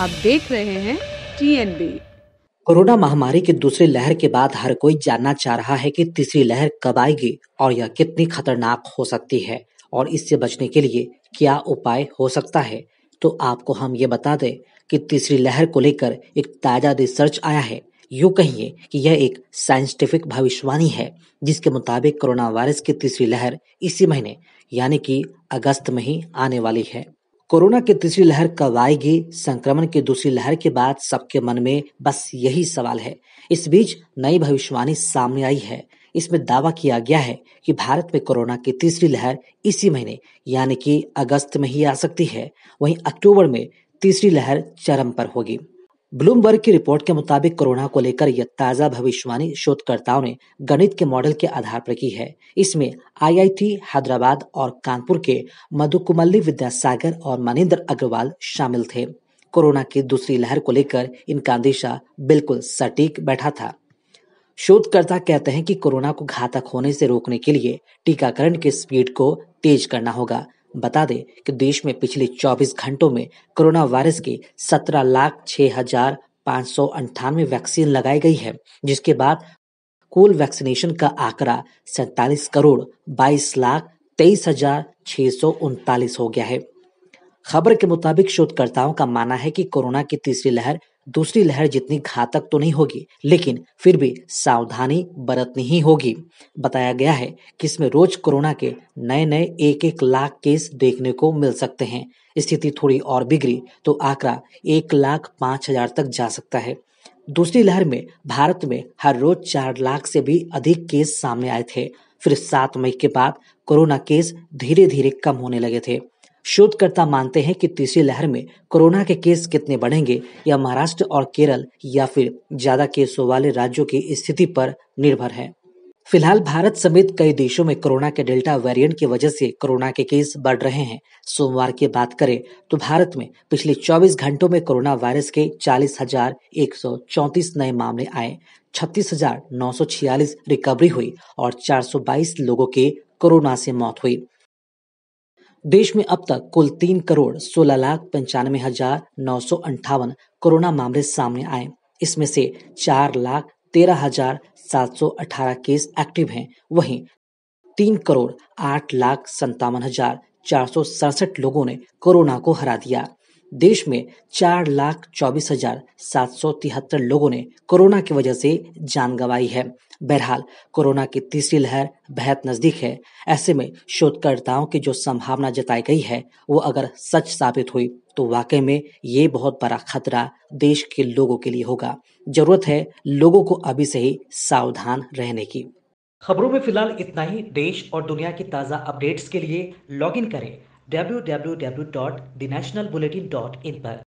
आप देख रहे हैं TNB। कोरोना महामारी की दूसरी लहर के बाद हर कोई जानना चाह रहा है कि तीसरी लहर कब आएगी और यह कितनी खतरनाक हो सकती है और इससे बचने के लिए क्या उपाय हो सकता है। तो आपको हम ये बता दें कि तीसरी लहर को लेकर एक ताज़ा रिसर्च आया है। यूं कहिए कि यह एक साइंटिफिक भविष्यवाणी है जिसके मुताबिक कोरोना वायरस की तीसरी लहर इसी महीने यानी कि अगस्त में ही आने वाली है। कोरोना की तीसरी लहर कब आएगी? संक्रमण की दूसरी लहर के बाद सबके मन में बस यही सवाल है। इस बीच नई भविष्यवाणी सामने आई है। इसमें दावा किया गया है कि भारत में कोरोना की तीसरी लहर इसी महीने यानी कि अगस्त में ही आ सकती है। वहीं अक्टूबर में तीसरी लहर चरम पर होगी। ब्लूमबर्ग की रिपोर्ट के मुताबिक कोरोना को लेकर यह ताज़ा भविष्यवाणी शोधकर्ताओं ने गणित के मॉडल के आधार पर की है। इसमें IIT हैदराबाद और कानपुर के मधुकुमल्ली विद्यासागर और मनिंदर अग्रवाल शामिल थे। कोरोना की दूसरी लहर को लेकर इनका अंदेशा बिल्कुल सटीक बैठा था। शोधकर्ता कहते हैं कि कोरोना को घातक होने से रोकने के लिए टीकाकरण की स्पीड को तेज करना होगा। बता दें कि देश में पिछले 24 घंटों में कोरोना वायरस की 17,06,598 वैक्सीन लगाई गई है, जिसके बाद कुल वैक्सीनेशन का आंकड़ा 47,22,23,639 हो गया है। खबर के मुताबिक शोधकर्ताओं का मानना है कि कोरोना की तीसरी लहर दूसरी लहर जितनी घातक तो नहीं होगी, लेकिन फिर भी सावधानी बरतनी ही होगी। बताया गया है कि इसमें रोज कोरोना के नए नए 1-1 लाख केस देखने को मिल सकते हैं। स्थिति थोड़ी और बिगड़ी तो आंकड़ा 1,05,000 तक जा सकता है। दूसरी लहर में भारत में हर रोज 4 लाख से भी अधिक केस सामने आए थे। फिर 7 मई के बाद कोरोना केस धीरे धीरे कम होने लगे थे। शोधकर्ता मानते हैं कि तीसरी लहर में कोरोना के केस कितने बढ़ेंगे यह महाराष्ट्र और केरल या फिर ज्यादा केसों वाले राज्यों की स्थिति पर निर्भर है। फिलहाल भारत समेत कई देशों में कोरोना के डेल्टा वेरिएंट की वजह से कोरोना के केस बढ़ रहे हैं। सोमवार की बात करें तो भारत में पिछले 24 घंटों में कोरोना वायरस के 40,134 नए मामले आए, 36,946 रिकवरी हुई और 422 लोगों की कोरोना से मौत हुई। देश में अब तक कुल 3,16,95,958 कोरोना मामले सामने आए। इसमें से 4,13,718 केस एक्टिव हैं। वहीं 3,08,57,467 लोगों ने कोरोना को हरा दिया। देश में 4,24,773 लोगों ने कोरोना की वजह से जान गंवाई है। बहरहाल कोरोना की तीसरी लहर बेहद नजदीक है। ऐसे में शोधकर्ताओं की जो संभावना जताई गई है वो अगर सच साबित हुई तो वाकई में ये बहुत बड़ा खतरा देश के लोगों के लिए होगा। जरूरत है लोगों को अभी से ही सावधान रहने की। खबरों में फिलहाल इतना ही। देश और दुनिया की ताज़ा अपडेट्स के लिए लॉग इन करें www.thenationalbulletin.in पर।